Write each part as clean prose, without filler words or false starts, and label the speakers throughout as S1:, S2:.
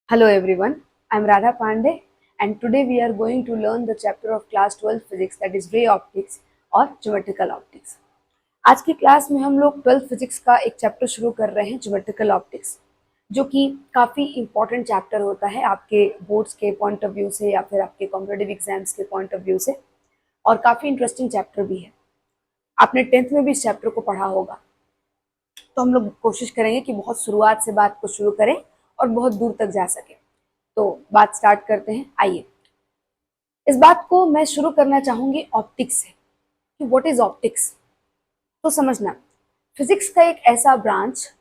S1: Hello everyone, I am Radha Pandey and today we are going to learn the chapter of class 12 physics that is ray optics और geometrical optics. आज की class में हम लोग 12 physics का एक chapter शुरू कर रहे हैं ज्योमेट्रिकल ऑप्टिक्स, जो कि काफ़ी इंपॉर्टेंट चैप्टर होता है आपके बोर्ड्स के पॉइंट ऑफ व्यू से या फिर आपके कॉम्पिटेटिव एग्जाम्स के पॉइंट ऑफ व्यू से, और काफ़ी इंटरेस्टिंग चैप्टर भी है। आपने 10th में भी इस चैप्टर को पढ़ा होगा, तो हम लोग कोशिश करेंगे कि बहुत शुरुआत से बात को शुरू करें और बहुत दूर तक जा सके। तो बात स्टार्ट करते हैं। आइए, इस बात को मैं शुरू करना चाहूंगी ऑप्टिक्स से कि व्हाट इज ऑप्टिक्स। तो समझना, फिजिक्स का एक ऐसा ब्रांच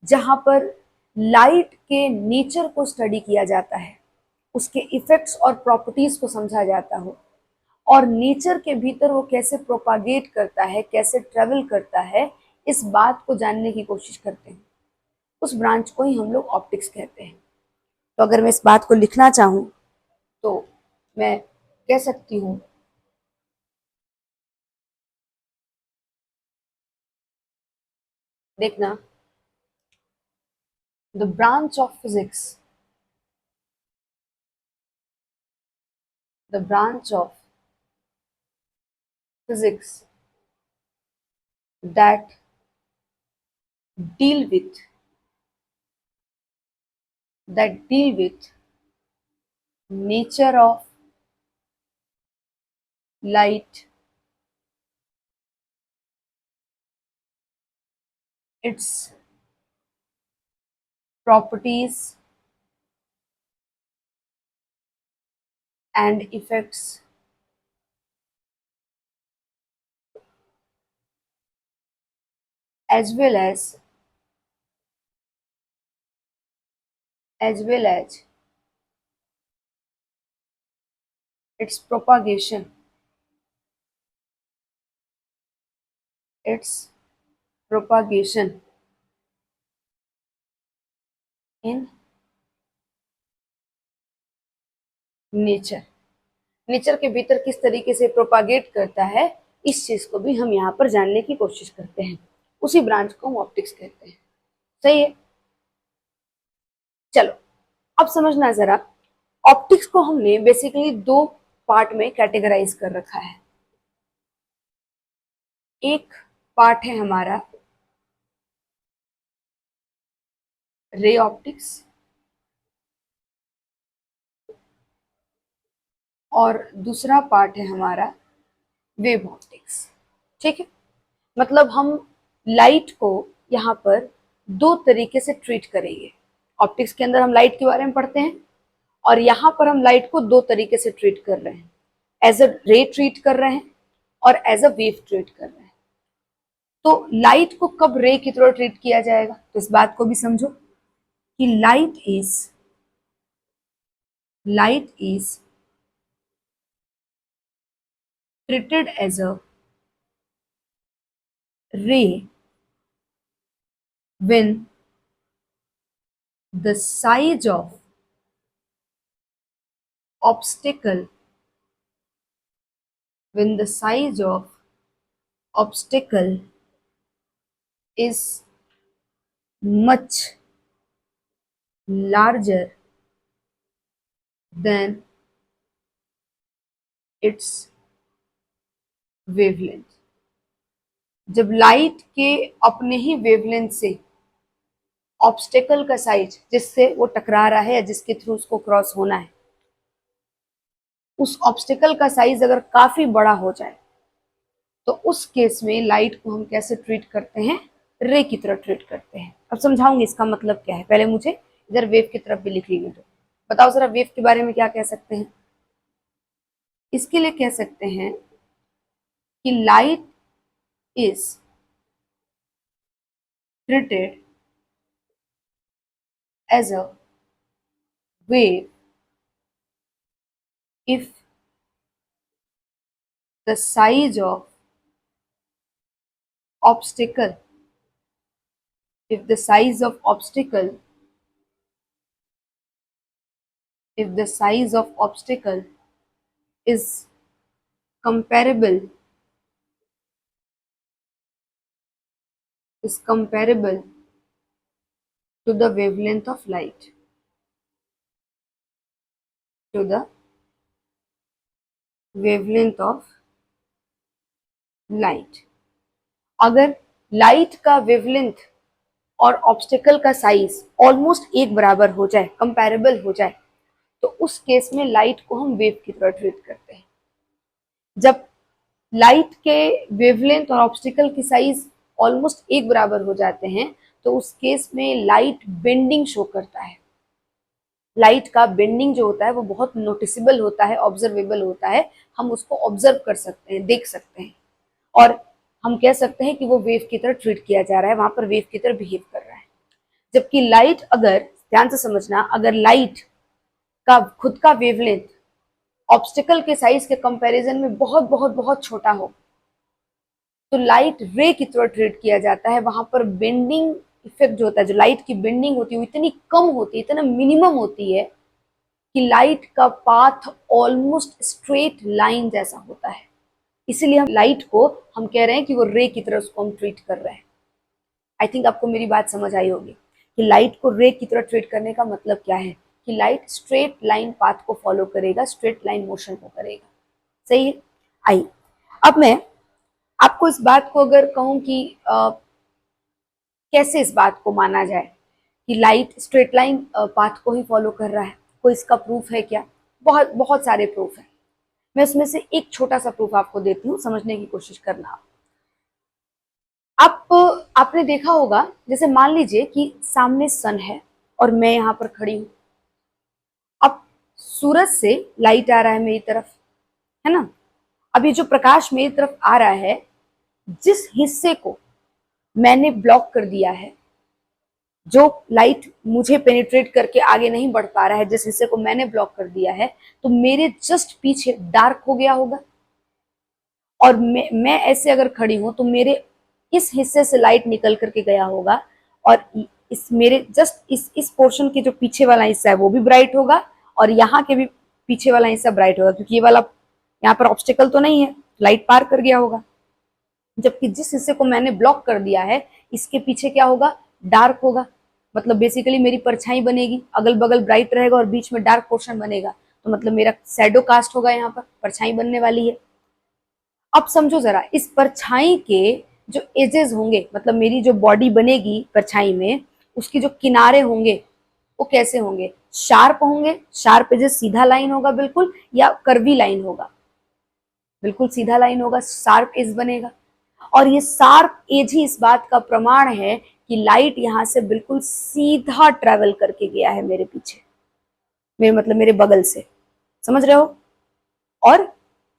S1: जहां पर लाइट के नेचर को स्टडी किया जाता है, उसके इफेक्ट्स और प्रॉपर्टीज को समझा जाता हो, और नेचर के भीतर वो कैसे प्रोपागेट करता है, कैसे ट्रेवल करता है, इस बात को जानने की कोशिश करते हैं। उस ब्रांच को ही हम लोग ऑप्टिक्स कहते हैं। तो अगर मैं इस बात को लिखना चाहूँ तो मैं कह सकती हूँ, देखना, the branch of physics, the branch of physics that deal with nature of light, its properties and effects, as well as as well as its propagation, its propagation in nature. Nature के भीतर किस तरीके से propagate करता है, इस चीज को भी हम यहाँ पर जानने की कोशिश करते हैं। उसी ब्रांच को हम ऑप्टिक्स कहते हैं। सही है। चलो, अब समझना जरा, ऑप्टिक्स को हमने बेसिकली दो पार्ट में कैटेगराइज कर रखा है। एक पार्ट है हमारा रे ऑप्टिक्स और दूसरा पार्ट है हमारा वेव ऑप्टिक्स। ठीक है, मतलब हम लाइट को यहाँ पर दो तरीके से ट्रीट करेंगे। ऑप्टिक्स के अंदर हम लाइट के बारे में पढ़ते हैं और यहाँ पर हम लाइट को दो तरीके से ट्रीट कर रहे हैं। एज अ रे ट्रीट कर रहे हैं और एज अ वेव ट्रीट कर रहे हैं। तो लाइट को कब रे की तरह ट्रीट किया जाएगा, तो इस बात को भी समझो कि light is treated as a ray when the size of obstacle when the size of obstacle is much larger than its wavelength। जब लाइट के अपने ही वेवलेंथ से ऑब्स्टेकल का साइज, जिससे वो टकरा रहा है या जिसके थ्रू उसको क्रॉस होना है, उस ऑब्स्टेकल का साइज अगर काफी बड़ा हो जाए, तो उस केस में लाइट को हम कैसे ट्रीट करते हैं, रे की तरह ट्रीट करते हैं। अब समझाऊंगी इसका मतलब क्या है। पहले मुझे इधर वेव की तरफ भी लिख लीजिए। तो बताओ जरा, वेव के बारे में क्या कह सकते हैं। इसके लिए कह सकते हैं कि light is treated as a wave if the size of obstacle if the size of obstacle if the size of obstacle is comparable is comparable to the wavelength of light। to the wavelength of light। अगर light का wavelength और obstacle का size almost एक बराबर हो जाए, comparable हो जाए, तो उस केस में लाइट को हम वेव की तरह ट्रीट करते हैं। जब लाइट के वेवलेंथ और ऑब्स्टेकल की साइज ऑलमोस्ट एक बराबर हो जाते हैं तो उस केस में लाइट बेंडिंग शो करता है। लाइट का बेंडिंग जो होता है वो बहुत नोटिसेबल होता है, ऑब्जर्वेबल होता है, हम उसको ऑब्जर्व कर सकते हैं, देख सकते हैं, और हम कह सकते हैं कि वो वेव की तरह ट्रीट किया जा रहा है, वहां पर वेव की तरह बिहेव कर रहा है। जबकि लाइट, अगर ध्यान से समझना, अगर लाइट का खुद का वेवलेंथ ऑब्स्टेकल के साइज के कंपैरिजन में बहुत बहुत बहुत छोटा हो तो लाइट रे की तरह ट्रीट किया जाता है। वहां पर बेंडिंग इफेक्ट जो होता है, जो लाइट की बेंडिंग होती है वो इतनी कम होती है, इतना मिनिमम होती है कि लाइट का पाथ ऑलमोस्ट स्ट्रेट लाइन जैसा होता है। इसीलिए हम लाइट को हम कह रहे हैं कि वो रे की तरह उसको हम ट्रीट कर रहे हैं। आई थिंक आपको मेरी बात समझ आई होगी कि लाइट को रे की तरह ट्रीट करने का मतलब क्या है, कि लाइट स्ट्रेट लाइन पाथ को फॉलो करेगा, स्ट्रेट लाइन मोशन को करेगा। सही है। आई, अब मैं आपको इस बात को अगर कहूं कि कैसे इस बात को माना जाए कि लाइट स्ट्रेट लाइन पाथ को ही फॉलो कर रहा है, कोई इसका प्रूफ है क्या? बहुत बहुत सारे प्रूफ है। मैं उसमें से एक छोटा सा प्रूफ आपको देती हूँ, समझने की कोशिश करना। आपने देखा होगा, जैसे मान लीजिए कि सामने सन है और मैं यहाँ पर खड़ी हूँ। अब सूरज से लाइट आ रहा है मेरी तरफ, है ना। अब ये जो प्रकाश मेरी तरफ आ रहा है, जिस हिस्से को मैंने ब्लॉक कर दिया है, जो लाइट मुझे पेनिट्रेट करके आगे नहीं बढ़ पा रहा है, जिस हिस्से को मैंने ब्लॉक कर दिया है, तो मेरे जस्ट पीछे डार्क हो गया होगा। और मैं ऐसे अगर खड़ी हूं तो मेरे इस हिस्से से लाइट निकल करके गया होगा, और इस मेरे जस्ट इस पोर्शन के जो पीछे वाला हिस्सा है वो भी ब्राइट होगा, और यहाँ के भी पीछे वाला हिस्सा ब्राइट होगा, क्योंकि ये वाला यहाँ पर ऑब्स्टेकल तो नहीं है, लाइट पार कर गया होगा। जबकि जिस हिस्से को मैंने ब्लॉक कर दिया है, इसके पीछे क्या होगा? डार्क होगा। मतलब बेसिकली मेरी परछाई बनेगी, अगल बगल ब्राइट रहेगा और बीच में डार्क पोर्शन बनेगा, तो मतलब मेरा शैडो कास्ट होगा, यहाँ पर परछाई बनने वाली है। अब समझो जरा, इस परछाई के जो एजेस होंगे, मतलब मेरी जो बॉडी बनेगी परछाई में, उसकी जो किनारे होंगे वो कैसे होंगे? शार्प होंगे। शार्प एजेस, सीधा लाइन होगा बिल्कुल, या कर्वी लाइन होगा? बिल्कुल सीधा लाइन होगा, शार्प एज बनेगा। और ये शार्प एज ही इस बात का प्रमाण है कि लाइट यहां से बिल्कुल सीधा ट्रेवल करके गया है मेरे पीछे, मेरे मतलब मेरे बगल से, समझ रहे हो। और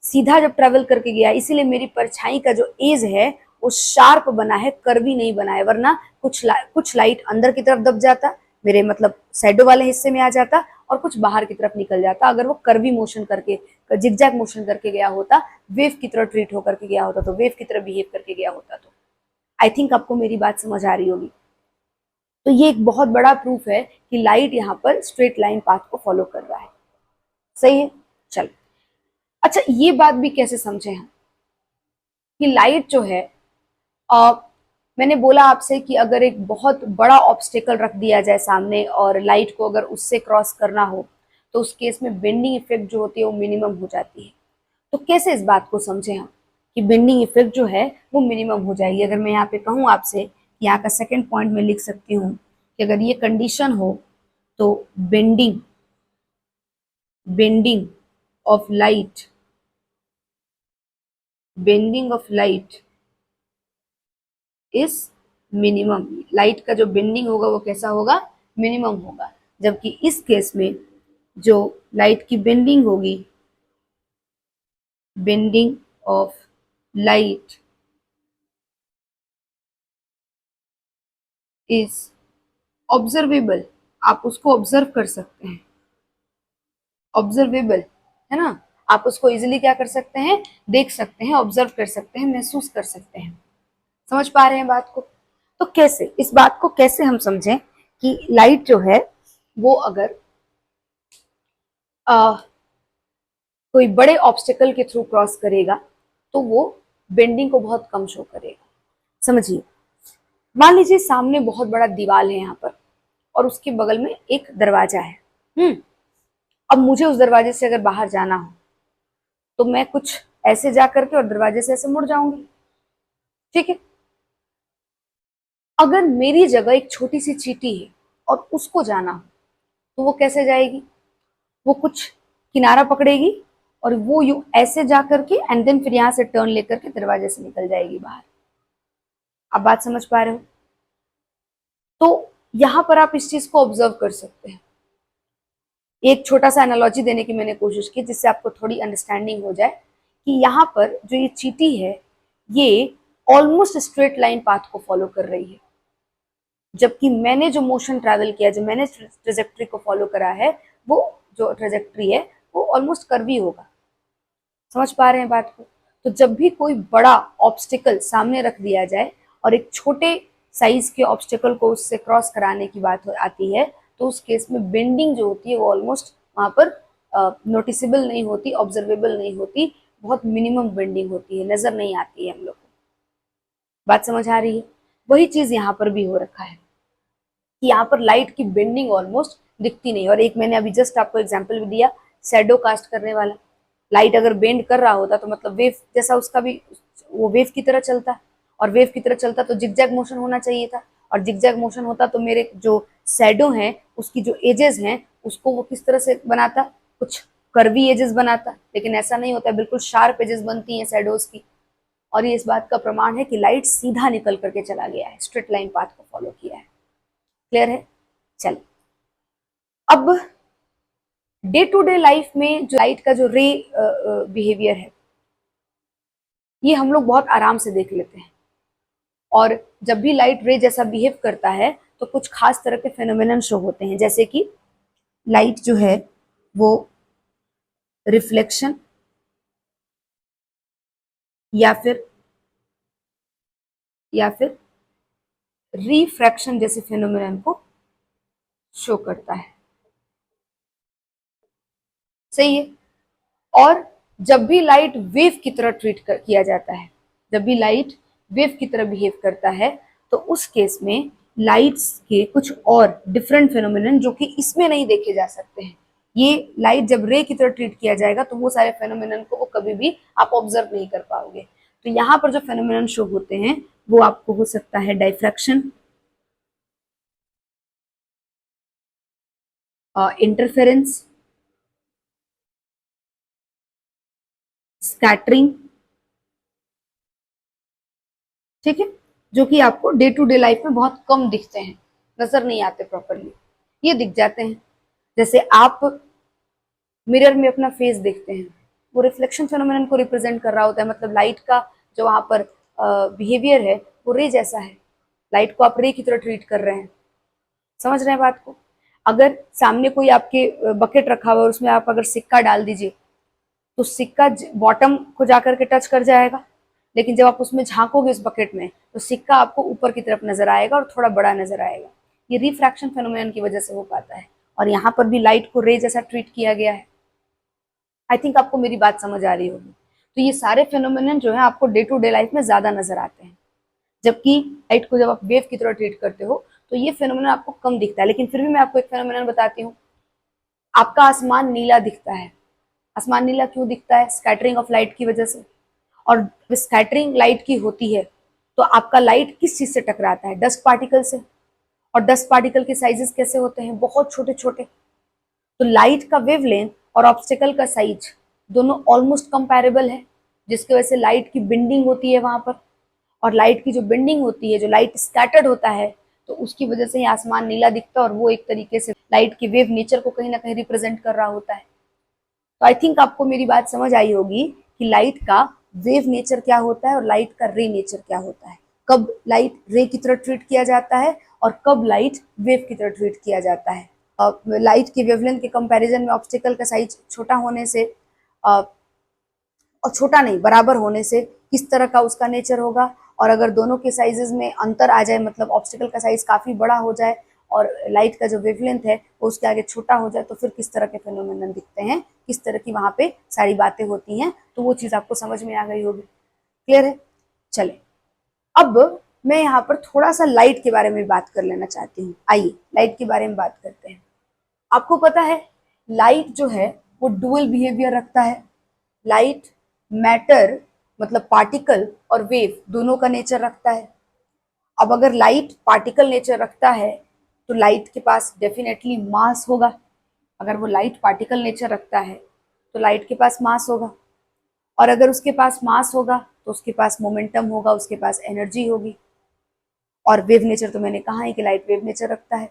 S1: सीधा जब ट्रेवल करके गया, इसीलिए मेरी परछाई का जो एज है वो शार्प बना है, कर्वी नहीं बना है। वरना कुछ लाइट अंदर की तरफ दब जाता, मेरे मतलब शैडो वाले हिस्से में आ जाता, और कुछ बाहर की तरफ निकल जाता। अगर वो कर्वी मोशन करके, जिगजैग मोशन करके गया होता, वेव की तरह ट्रीट होकर के गया होता, तो वेव की तरह बिहेव करके गया होता। तो आई थिंक आपको मेरी बात समझ आ रही होगी। तो ये एक बहुत बड़ा प्रूफ है कि लाइट यहाँ पर स्ट्रेट लाइन पाथ को फॉलो कर रहा है। सही है। चलो, अच्छा ये बात भी कैसे समझे हम कि लाइट जो है, आ, मैंने बोला आपसे कि अगर एक बहुत बड़ा ऑब्स्टेकल रख दिया जाए सामने और लाइट को अगर उससे क्रॉस करना हो तो उस केस में बेंडिंग इफेक्ट जो होती है वो मिनिमम हो जाती है। तो कैसे इस बात को समझे हम कि बेंडिंग इफेक्ट जो है वो मिनिमम हो जाएगी? अगर मैं यहाँ पे कहूँ आपसे, यहाँ का सेकेंड पॉइंट में लिख सकती हूँ कि अगर ये कंडीशन हो तो bending bending of light bending of light is minimum. Light का जो बेंडिंग होगा वो कैसा होगा? मिनिमम होगा। जबकि इस केस में जो लाइट की बेंडिंग होगी, bending of light is observable, आप उसको ऑब्जर्व कर सकते हैं, ऑब्जर्वेबल है ना। आप उसको इजिली क्या कर सकते हैं? देख सकते हैं, ऑब्जर्व कर सकते हैं, महसूस कर सकते हैं। समझ पा रहे हैं बात को? तो कैसे, इस बात को कैसे हम समझें कि लाइट जो है वो अगर कोई बड़े ऑब्स्टेकल के थ्रू क्रॉस करेगा तो वो बेंडिंग को बहुत कम शो करेगा। समझिए, मान लीजिए सामने बहुत बड़ा दीवार है यहाँ पर और उसके बगल में एक दरवाजा है। अब मुझे उस दरवाजे से अगर बाहर जाना हो तो मैं कुछ ऐसे जा करके और दरवाजे से ऐसे मुड़ जाऊंगी, ठीक है। अगर मेरी जगह एक छोटी सी चींटी है और उसको जाना हो तो वो कैसे जाएगी? वो कुछ किनारा पकड़ेगी और वो यू ऐसे जा करके एंड देन फिर यहां से टर्न लेकर के दरवाजे से निकल जाएगी बाहर। आप बात समझ पा रहे हो? तो यहां पर आप इस चीज को ऑब्जर्व कर सकते हैं। एक छोटा सा एनालॉजी देने की मैंने कोशिश की जिससे आपको थोड़ी अंडरस्टैंडिंग हो जाए कि यहाँ पर जो ये चींटी है ये ऑलमोस्ट स्ट्रेट लाइन पाथ को फॉलो कर रही है, जबकि मैंने जो मोशन ट्रैवल किया, जो मैंने ट्रेजेक्ट्री को फॉलो करा है, वो जो ट्रेजेक्ट्री है वो ऑलमोस्ट कर्वी होगा। समझ पा रहे हैं बात को? तो जब भी कोई बड़ा ऑब्स्टिकल सामने रख दिया जाए और एक छोटे साइज के ऑब्स्टिकल को उससे क्रॉस कराने की बात आती है तो उस केस में बेंडिंग जो होती है वो ऑलमोस्ट वहां पर नोटिसेबल नहीं होती, ऑब्जर्वेबल नहीं होती, बहुत मिनिमम बेंडिंग होती है, नजर नहीं आती है हम लोग को। बात समझ आ रही है? वही चीज यहाँ पर भी हो रखा है कि यहाँ पर लाइट की बेंडिंग ऑलमोस्ट दिखती नहीं। और एक मैंने अभी जस्ट आपको एग्जांपल भी दिया, शैडो कास्ट करने वाला। लाइट अगर बेंड कर रहा होता तो मतलब वेव जैसा उसका भी वो वेव की तरह चलता, और वेव की तरह चलता तो जिगजैग मोशन होना चाहिए था, और जिगजैग मोशन होता तो मेरे जो शैडो हैं उसकी जो एजेस हैं उसको वो किस तरह से बनाता, कुछ कर्वी एजेस बनाता। लेकिन ऐसा नहीं होता, बिल्कुल शार्प एजेस बनती हैं शैडोज की। और ये इस बात का प्रमाण है कि लाइट सीधा निकल करके चला गया है, स्ट्रेट लाइन पाथ को फॉलो किया है। क्लियर है? चलिए, अब डे टू डे लाइफ में जो लाइट का जो रे बिहेवियर है ये हम लोग बहुत आराम से देख लेते हैं। और जब भी लाइट रे जैसा बिहेव करता है तो कुछ खास तरह के फेनोमेनन शो होते हैं, जैसे कि लाइट जो है वो रिफ्लेक्शन या फिर रिफ्रैक्शन जैसे फेनोमेनन को शो करता है। सही है? और जब भी लाइट वेव की तरह किया जाता है, जब भी लाइट वेव की तरह बिहेव करता है तो उस केस में लाइट्स के कुछ और डिफरेंट फेनोमेनन जो कि इसमें नहीं देखे जा सकते हैं। ये लाइट जब रे की तरह ट्रीट किया जाएगा तो वो सारे फेनोमेनन को वो कभी भी आप ऑब्जर्व नहीं कर पाओगे। तो यहाँ पर जो फेनोमेनन शो होते हैं वो आपको हो सकता है डाइफ्रैक्शन, इंटरफेरेंस, स्कैटरिंग, ठीक है, जो कि आपको डे टू डे लाइफ में बहुत कम दिखते हैं, नजर नहीं आते प्रॉपरली, ये दिख जाते हैं। जैसे आप मिरर में अपना फेस देखते हैं, वो रिफ्लेक्शन फेनोमेनन को रिप्रेजेंट कर रहा होता है। मतलब लाइट का जो वहां पर बिहेवियर है वो रे जैसा है, लाइट को आप रे की तरह ट्रीट कर रहे हैं। समझ रहे हैं बात को? अगर सामने कोई आपके बकेट रखा हुआ है और उसमें आप अगर सिक्का डाल दीजिए तो सिक्का बॉटम को जाकर के टच कर जाएगा, लेकिन जब आप उसमें झांकोगे उस बकेट में तो सिक्का आपको ऊपर की तरफ नजर आएगा और थोड़ा बड़ा नजर आएगा। ये रिफ्रैक्शन फेनोमेनन की वजह से हो पाता है। और यहाँ पर भी लाइट को रे जैसा ट्रीट किया गया है। आई थिंक आपको मेरी बात समझ आ रही होगी। तो ये सारे फेनोमेनन जो है आपको डे टू डे लाइफ में ज्यादा नजर आते हैं, जबकि लाइट को जब आप वेव की तरह ट्रीट करते हो तो ये फेनोमेनन आपको कम दिखता है। लेकिन फिर भी मैं आपको एक फेनोमेनन बताती हूँ, आपका आसमान नीला दिखता है। आसमान नीला क्यों दिखता है? स्कैटरिंग ऑफ लाइट की वजह से। और स्कैटरिंग लाइट की होती है तो आपका लाइट किस चीज से टकराता है? डस्ट पार्टिकल से। और डस्ट पार्टिकल के साइजेस कैसे होते हैं? बहुत छोटे छोटे। तो लाइट का वेवलेंथ और ऑब्स्टिकल का साइज दोनों ऑलमोस्ट कंपैरेबल है, जिसकी वजह से लाइट की बेंडिंग होती है वहां पर। और लाइट की जो बेंडिंग होती है, जो लाइट स्कैटर्ड होता है, तो उसकी वजह से ही आसमान नीला दिखता है और वो एक तरीके से लाइट की वेव नेचर को कहीं ना कहीं रिप्रेजेंट कर रहा होता है। तो आई थिंक आपको मेरी बात समझ आई होगी कि लाइट का वेव नेचर क्या होता है और लाइट का रे नेचर क्या होता है, कब लाइट रे की तरह ट्रीट किया जाता है और कब लाइट वेव की तरह ट्रीट किया जाता है। लाइट की वेवलेंथ के कंपैरिजन में ऑब्स्टिकल का साइज छोटा होने से और छोटा नहीं बराबर होने से किस तरह का उसका नेचर होगा, और अगर दोनों के साइजेस में अंतर आ जाए, मतलब ऑब्स्टिकल का साइज काफी बड़ा हो जाए और लाइट का जो वेवलेंथ है वो उसके आगे छोटा हो जाए, तो फिर किस तरह के फेनोमेनन दिखते हैं, किस तरह की वहां पे सारी बातें होती हैं। तो वो चीज आपको समझ में आ गई होगी। क्लियर है? चले, अब मैं यहाँ पर थोड़ा सा लाइट के बारे में बात कर लेना चाहती हूँ। आइए लाइट के बारे में बात करते हैं। आपको पता है लाइट जो है वो डुअल बिहेवियर रखता है। लाइट मैटर मतलब पार्टिकल और वेव दोनों का नेचर रखता है। अब अगर लाइट पार्टिकल नेचर रखता है तो लाइट के पास डेफिनेटली मास होगा। अगर वो लाइट पार्टिकल नेचर रखता है तो लाइट के पास मास होगा, और अगर उसके पास मास होगा तो उसके पास मोमेंटम होगा, उसके पास एनर्जी होगी। और वेव नेचर तो मैंने कहा है कि लाइट वेव नेचर रखता है।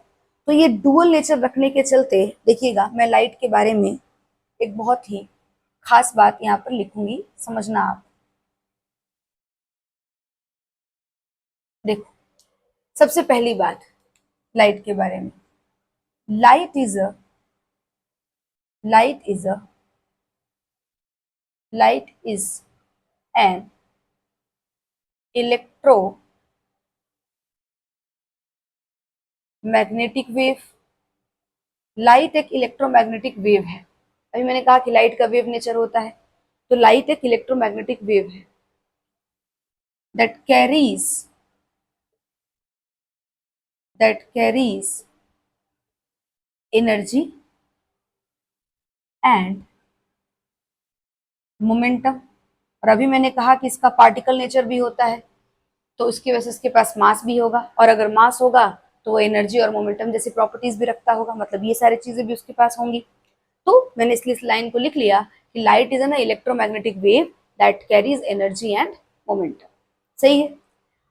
S1: तो ये डुअल नेचर रखने के चलते देखिएगा, मैं लाइट के बारे में एक बहुत ही खास बात यहाँ पर लिखूंगी, समझना आप। देखो, सबसे पहली बात लाइट के बारे में, light is a light is a light is an electromagnetic wave. Light एक इलेक्ट्रोमैग्नेटिक वेव है। अभी मैंने कहा कि लाइट का वेव नेचर होता है, तो लाइट एक इलेक्ट्रोमैग्नेटिक वेव है that carries energy and momentum। और अभी मैंने कहा कि इसका पार्टिकल नेचर भी होता है, तो उसकी वजह से इसके पास मास भी होगा, और अगर मास होगा तो वो एनर्जी और मोमेंटम जैसी प्रॉपर्टीज भी रखता होगा, मतलब ये सारी चीजें भी उसके पास होंगी। तो मैंने इसलिए इस लाइन को लिख लिया कि light is an electromagnetic wave that carries energy and momentum. सही है।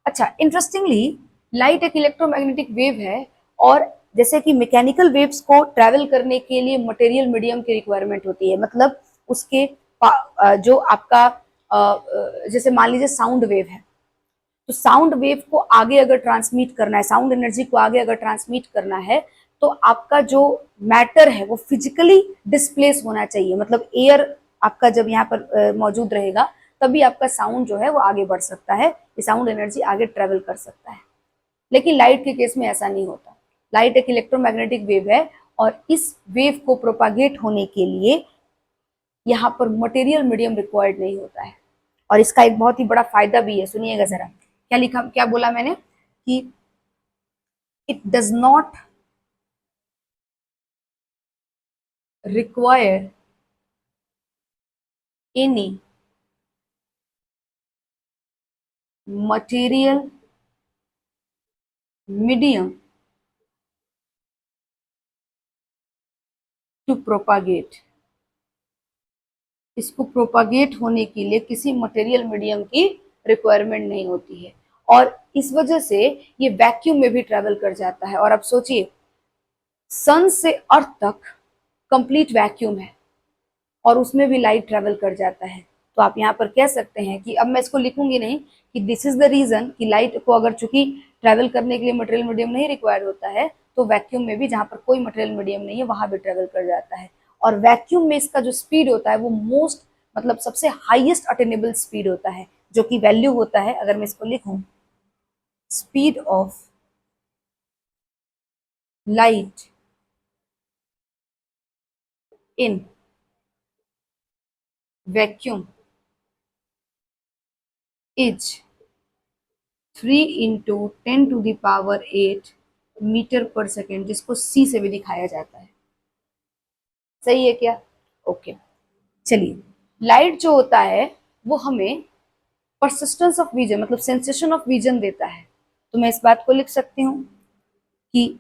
S1: अच्छा, इंटरेस्टिंगली लाइट एक इलेक्ट्रोमैग्नेटिक वेव है, और जैसे कि मैकेनिकल वेव्स को ट्रैवल करने के लिए मटेरियल मीडियम की रिक्वायरमेंट होती है। मतलब उसके जो आपका जैसे मान लीजिए साउंड वेव है, तो साउंड वेव को आगे अगर ट्रांसमिट करना है, साउंड एनर्जी को आगे अगर ट्रांसमिट करना है, तो आपका जो मैटर है वो फिजिकली डिस्प्लेस होना चाहिए। मतलब एयर आपका जब यहाँ पर मौजूद रहेगा, तभी आपका साउंड जो है वो आगे बढ़ सकता है, ये साउंड एनर्जी आगे ट्रेवल कर सकता है। लेकिन लाइट के केस में ऐसा नहीं होता। लाइट एक इलेक्ट्रोमैग्नेटिक वेव है, और इस वेव को प्रोपागेट होने के लिए यहाँ पर मटेरियल मीडियम रिक्वायर्ड नहीं होता है। और इसका एक बहुत ही बड़ा फायदा भी है, सुनिएगा जरा। क्या लिखा, क्या बोला मैंने कि it does not require any material medium to propagate. इसको प्रोपागेट होने के लिए किसी मटेरियल मीडियम की रिक्वायरमेंट नहीं होती है, और इस वजह से ये वैक्यूम में भी ट्रेवल कर जाता है। और अब सोचिए, सन से अर्थ तक कंप्लीट वैक्यूम है, और उसमें भी लाइट ट्रेवल कर जाता है। तो आप यहाँ पर कह सकते हैं कि, अब मैं इसको लिखूंगी नहीं, कि दिस इज द रीजन कि लाइट को अगर चूंकि ट्रेवल करने के लिए मटेरियल मीडियम नहीं रिक्वायर होता है, तो वैक्यूम में भी जहां पर कोई मटेरियल मीडियम नहीं है वहां भी ट्रेवल कर जाता है। और वैक्यूम में इसका जो स्पीड होता है वो मोस्ट मतलब सबसे हाईएस्ट अटेनेबल स्पीड होता है, जो कि वैल्यू होता है, अगर मैं इसको लिखूं, speed of light in vacuum is 3 × 10⁸ metre per second, जिसको सी से भी दिखाया जाता है। सही है क्या? ओके, चलिए। लाइट जो होता है वो हमें परसिस्टेंस ऑफ विजन मतलब सेंसेशन ऑफ विजन देता है। तो मैं इस बात को लिख सकती हूँ कि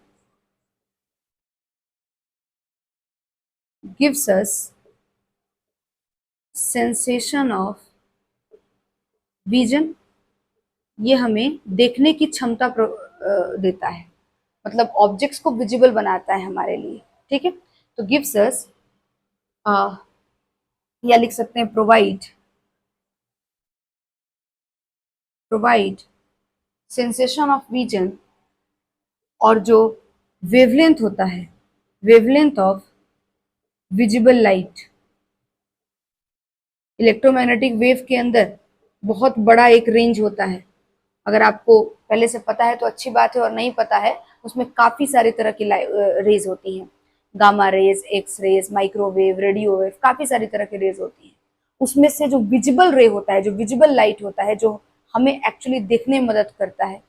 S1: gives us sensation of vision, ये हमें देखने की क्षमता देता है, मतलब ऑब्जेक्ट्स को विजिबल बनाता है हमारे लिए। ठीक है, तो गिव्स अस, या लिख सकते हैं प्रोवाइड सेंसेशन ऑफ विजन। और जो वेवलेंथ होता है, wavelength of visible light, electromagnetic wave के अंदर बहुत बड़ा एक रेंज होता है। अगर आपको पहले से पता है तो अच्छी बात है, और नहीं पता है उसमें काफी सारी तरह की रेज होती हैं, gamma rays, X rays, microwave, radio wave, काफी सारी तरह की रेज होती हैं। उसमें से जो विजिबल रे होता है, जो विजिबल लाइट होता है, जो हमें एक्चुअली देखने में मदद करता है,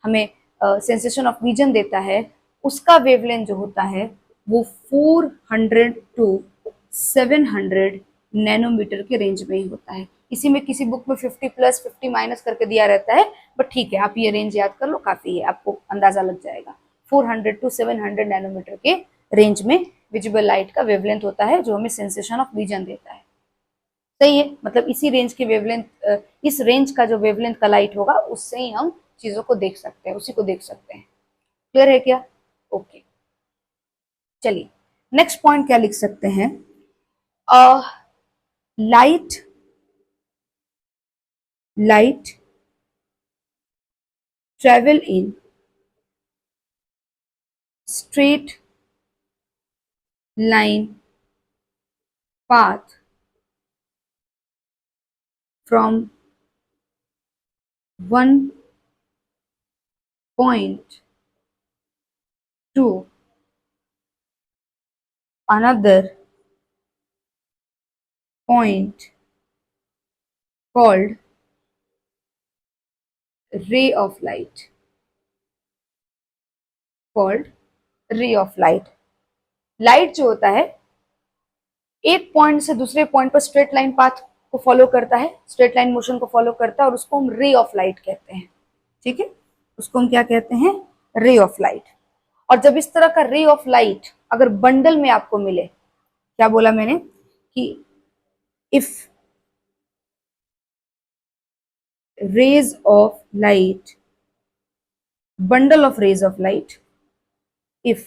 S1: हमें सेंसेशन ऑफ विजन देता है, उसका वेवलेंथ जो होता है वो 400 टू 700 नैनोमीटर के रेंज में ही होता है। इसी में किसी बुक में 50 प्लस 50 माइनस करके दिया रहता है, बट ठीक है, आप ये रेंज याद कर लो, काफी है, आपको अंदाजा लग जाएगा। 400 टू 700 नैनोमीटर के रेंज में विजिबल लाइट का वेवलेंथ होता है, जो हमें सेंसेशन ऑफ विजन देता है। सही है, मतलब इसी रेंज के वेवलेंथ, इस रेंज का जो वेवलेंथ का लाइट होगा उससे ही हम चीजों को देख सकते हैं, उसी को देख सकते हैं। क्लियर है क्या? ओके, चलिए नेक्स्ट पॉइंट क्या लिख सकते हैं? Light light travel in straight line path from one point to another point called ray of light. Called ray of light. Light जो होता है एक पॉइंट से दूसरे पॉइंट पर स्ट्रेट लाइन पाथ को फॉलो करता है, स्ट्रेट लाइन मोशन को फॉलो करता है, और उसको हम रे ऑफ लाइट कहते हैं। ठीक है, उसको हम क्या कहते हैं? Ray of light. और जब इस तरह का रे ऑफ लाइट अगर बंडल में आपको मिले, क्या बोला मैंने कि if rays of light, bundle of rays of light, if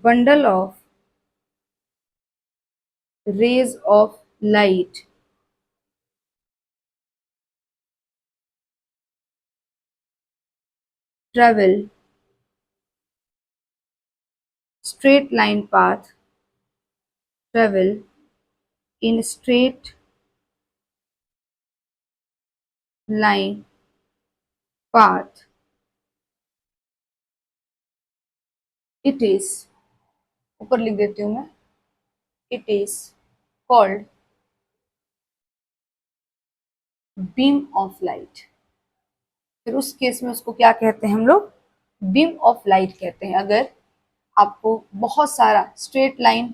S1: bundle of rays of light travel straight line path, travel in straight line path, it is, ऊपर लिख देती हूं मैं, it is called beam of light। फिर उस case में उसको क्या कहते हैं हम लोग? बीम ऑफ लाइट कहते हैं। अगर आपको बहुत सारा स्ट्रेट लाइन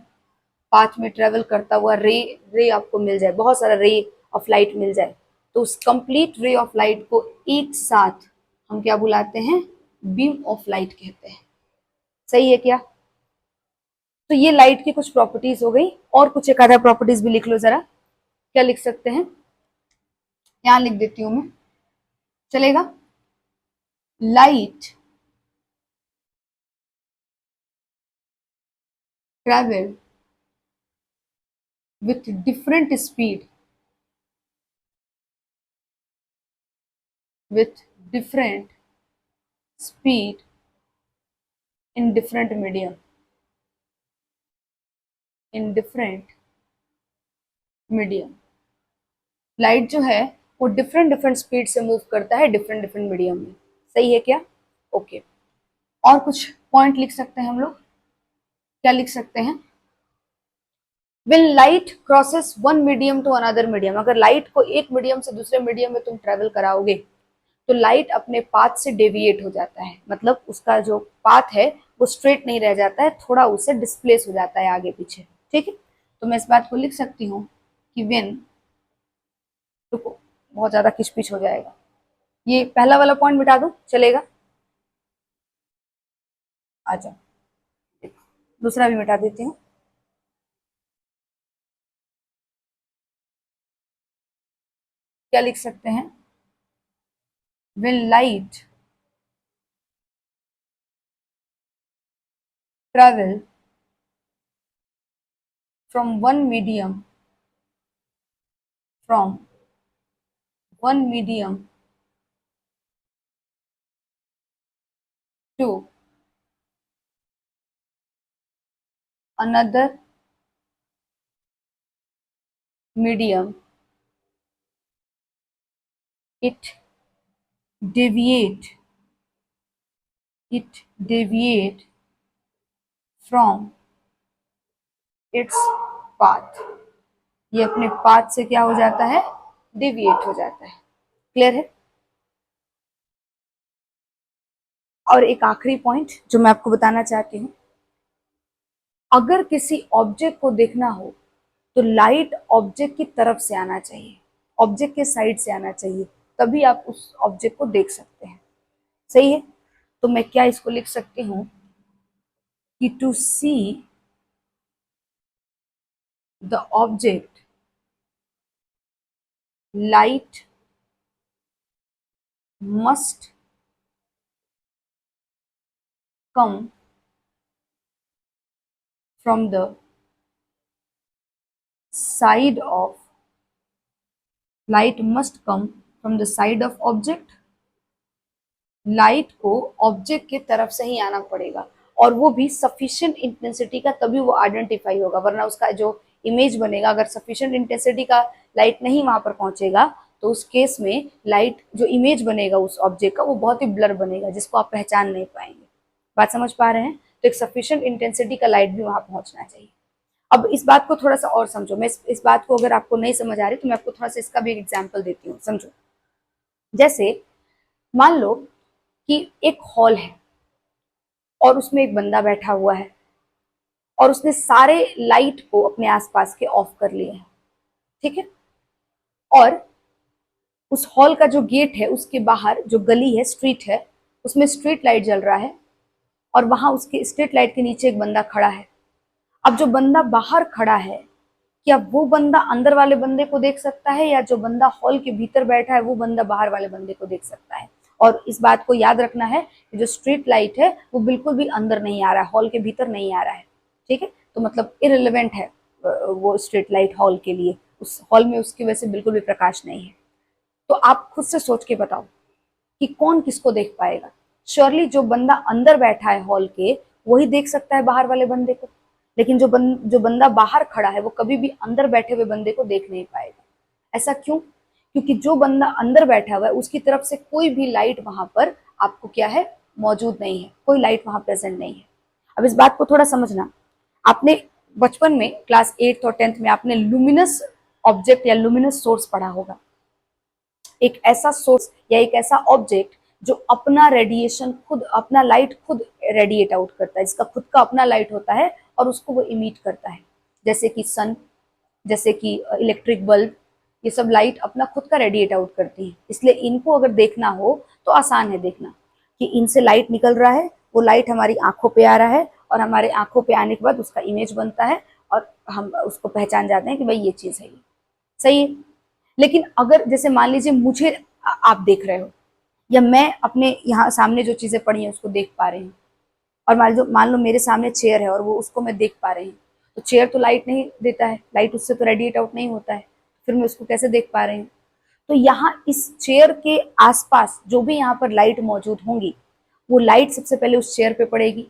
S1: पाथ में ट्रेवल करता हुआ रे रे आपको मिल जाए, बहुत सारा रे ऑफ लाइट मिल जाए, तो उस कंप्लीट रे ऑफ लाइट को एक साथ हम क्या बुलाते हैं? बीम ऑफ लाइट कहते हैं। सही है क्या? तो ये लाइट की कुछ प्रॉपर्टीज हो गई, और कुछ एक आधा प्रॉपर्टीज भी लिख लो जरा। क्या लिख सकते हैं? यहां लिख देती हूं मैं, चलेगा? Light travel with different speed, with different speed in different medium, in different medium। Light जो है वो डिफरेंट डिफरेंट स्पीड से मूव करता है डिफरेंट डिफरेंट मीडियम में। सही है क्या? ओके, और कुछ पॉइंट लिख सकते हैं हम लोग। क्या लिख सकते हैं? When light crosses one medium to another medium, अगर लाइट को एक मीडियम से दूसरे मीडियम में तुम ट्रेवल कराओगे तो लाइट अपने पाथ से डेविएट हो जाता है, मतलब उसका जो पाथ है वो स्ट्रेट नहीं रह जाता है, थोड़ा उससे डिस्प्लेस हो जाता है आगे पीछे। ठीक है, तो मैं इस बात को लिख सकती हूँ कि व्हेन, रुको बहुत ज्यादा खिचपिच हो जाएगा, ये पहला वाला पॉइंट मिटा दूं, चलेगा? आ जाओ, दूसरा भी मिटा देती हूँ। क्या लिख सकते हैं? When light travel from from one medium to another medium, it deviate it deviate from its path। ये अपने पाथ से क्या हो जाता है? डेविएट हो जाता है। क्लियर है? और एक आखिरी पॉइंट जो मैं आपको बताना चाहती हूँ, अगर किसी ऑब्जेक्ट को देखना हो तो लाइट ऑब्जेक्ट की तरफ से आना चाहिए, ऑब्जेक्ट के साइड से आना चाहिए, तभी आप उस ऑब्जेक्ट को देख सकते हैं। सही है? तो मैं क्या इसको लिख सकती हूँ कि to see the object light must come from the side of light must come from the side of object. Light को ऑब्जेक्ट की तरफ से ही आना पड़ेगा, और वो भी सफिशिएंट इंटेंसिटी का, तभी वो आइडेंटिफाई होगा, वरना उसका जो इमेज बनेगा, अगर सफिशिएंट इंटेंसिटी का लाइट नहीं वहां पर पहुंचेगा तो उस केस में लाइट जो इमेज बनेगा उस ऑब्जेक्ट का वो बहुत ही ब्लर बनेगा, जिसको आप पहचान नहीं पाएंगे। बात समझ पा रहे हैं? तो एक सफिशिएंट इंटेंसिटी का लाइट भी वहां पहुंचना चाहिए। अब इस बात को थोड़ा सा और समझो, मैं इस बात को अगर आपको नहीं समझ आ रही तो मैं आपको थोड़ा सा इसका भी एक एग्जाम्पल देती हूँ, समझो। जैसे मान लो कि एक हॉल है और उसमें एक बंदा बैठा हुआ है और उसने सारे लाइट को अपने आसपास के ऑफ कर लिए हैं, ठीक है? और उस हॉल का जो गेट है उसके बाहर जो गली है, स्ट्रीट है, उसमें स्ट्रीट लाइट जल रहा है और वहां उसके स्ट्रीट लाइट के नीचे एक बंदा खड़ा है। अब जो बंदा बाहर खड़ा है, क्या वो बंदा अंदर वाले बंदे को देख सकता है, या जो बंदा हॉल के भीतर बैठा है वो बंदा बाहर वाले बंदे को देख सकता है? और इस बात को याद रखना है कि जो स्ट्रीट लाइट है वो बिल्कुल भी अंदर नहीं आ रहा है, हॉल के भीतर नहीं आ रहा है, ठीक है? तो मतलब इररिलेवेंट है वो स्ट्रीट लाइट हॉल के लिए, उस हॉल में उसकी वजह से बिल्कुल भी प्रकाश नहीं है। तो आप खुद से सोच के बताओ कि कौन किसको देख पाएगा? श्योरली जो बंदा अंदर बैठा है हॉल के वही देख सकता है बाहर वाले बंदे को, लेकिन जो बंदा बाहर खड़ा है वो कभी भी अंदर बैठे हुए बंदे को देख नहीं पाएगा। ऐसा क्यों? क्योंकि जो बंदा अंदर बैठा हुआ है उसकी तरफ से कोई भी लाइट वहां पर आपको क्या है, मौजूद नहीं है, कोई लाइट वहां प्रेजेंट नहीं है। अब इस बात को थोड़ा समझना, आपने बचपन में क्लास 8 और 10th में आपने लुमिनस ऑब्जेक्ट या लुमिनस सोर्स पढ़ा होगा। एक ऐसा सोर्स या एक ऐसा ऑब्जेक्ट जो अपना रेडिएशन खुद, अपना लाइट खुद रेडिएट आउट करता है, जिसका खुद का अपना लाइट होता है और उसको वो इमिट करता है, जैसे कि सन, जैसे कि इलेक्ट्रिक बल्ब, ये सब लाइट अपना खुद का रेडिएट आउट करती है। इसलिए इनको अगर देखना हो तो आसान है देखना कि इनसे लाइट निकल रहा है, वो लाइट हमारी आंखों पे आ रहा है और हमारे आंखों पे आने के बाद उसका इमेज बनता है और हम उसको पहचान जाते हैं कि भाई ये चीज है, ये सही है। लेकिन अगर जैसे मान लीजिए मुझे आप देख रहे हो या मैं अपने यहाँ सामने जो चीजें पड़ी हैं उसको देख पा रही हूँ, और मान लो मेरे सामने चेयर है और वो उसको मैं देख पा रही हूँ, तो चेयर तो लाइट नहीं देता है, लाइट उससे तो रेडिएट आउट नहीं होता है, फिर मैं उसको कैसे देख पा रही हूँ? तो यहाँ इस चेयर के आसपास जो भी यहाँ पर लाइट मौजूद होंगी वो लाइट सबसे पहले उस चेयर पे पड़ेगी,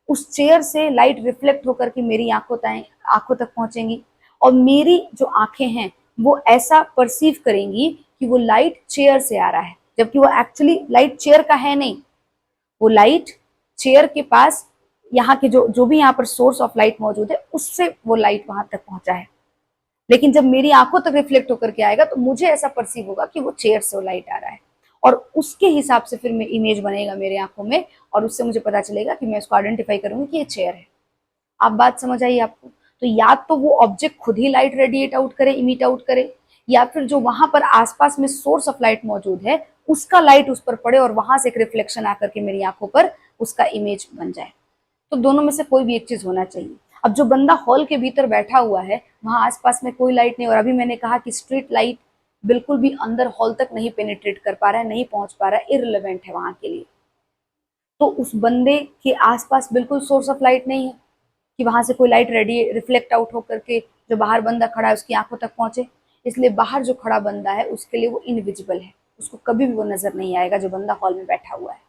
S1: उस चेयर से लाइट रिफ्लेक्ट होकर के मेरी आंखों तक पहुंचेंगी, और मेरी जो आंखें हैं वो ऐसा परसीव करेंगी कि वो लाइट चेयर से आ रहा है, जबकि वो एक्चुअली लाइट चेयर का है नहीं, वो लाइट चेयर के पास यहाँ के जो जो भी यहाँ पर सोर्स ऑफ लाइट मौजूद है उससे वो लाइट वहां तक पहुंचा है। लेकिन जब मेरी आंखों तक रिफ्लेक्ट होकर के आएगा तो मुझे ऐसा परसीव होगा कि वो चेयर से वो लाइट आ रहा है, और उसके हिसाब से फिर इमेज बनेगा मेरे आंखों में, और उससे मुझे पता चलेगा कि मैं उसको आइडेंटिफाई करूंगी कि ये चेयर है। आप बात समझ आई आपको? तो या तो वो ऑब्जेक्ट खुद ही लाइट रेडिएट आउट करे, इमिट आउट करे, या फिर जो वहां पर आसपास में सोर्स ऑफ लाइट मौजूद है उसका लाइट उस पर पड़े और वहां से एक रिफ्लेक्शन आकर के मेरी आंखों पर उसका इमेज बन जाए। तो दोनों में से कोई भी एक चीज होना चाहिए। अब जो बंदा हॉल के भीतर बैठा हुआ है वहां आसपास में कोई लाइट नहीं, और अभी मैंने कहा कि स्ट्रीट लाइट बिल्कुल भी अंदर हॉल तक नहीं पेनिट्रेट कर पा रहा है, नहीं पहुंच पा रहा है, इररिलेवेंट है वहां के लिए। तो उस बंदे के आसपास बिल्कुल सोर्स ऑफ लाइट नहीं है कि वहां से कोई लाइट रेडी रिफ्लेक्ट आउट होकर के जो बाहर बंदा खड़ा है उसकी आंखों तक पहुंचे। इसलिए बाहर जो खड़ा बंदा है उसके लिए वो इनविजिबल है, उसको कभी भी वो नजर नहीं आएगा जो बंदा हॉल में बैठा हुआ है।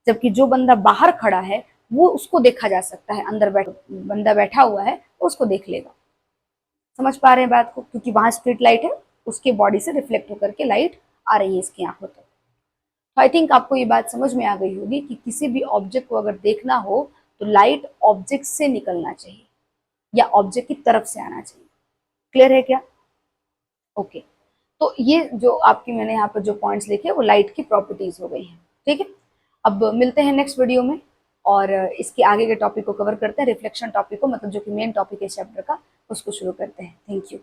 S1: जबकि जो बंदा बाहर खड़ा है वो उसको देखा जा सकता है, अंदर बंदा बैठा हुआ है उसको देख लेगा। समझ पा रहे हैं बात को? क्योंकि वहां स्ट्रीट लाइट है, उसके बॉडी से रिफ्लेक्ट होकर के लाइट आ रही है इसकी आंखों तक। तो आई थिंक आपको ये बात समझ में आ गई होगी कि किसी भी ऑब्जेक्ट को अगर देखना हो तो लाइट ऑब्जेक्ट से निकलना चाहिए या ऑब्जेक्ट की तरफ से आना चाहिए। क्लियर है क्या? ओके। तो ये जो आपकी मैंने यहाँ पर जो पॉइंट्स लिखे वो लाइट की प्रॉपर्टीज हो गई हैं, ठीक है? अब मिलते हैं नेक्स्ट वीडियो में और इसके आगे के टॉपिक को कवर करते हैं, रिफ्लेक्शन टॉपिक को, मतलब जो कि मेन टॉपिक है इस चैप्टर का, उसको शुरू करते हैं। Thank you.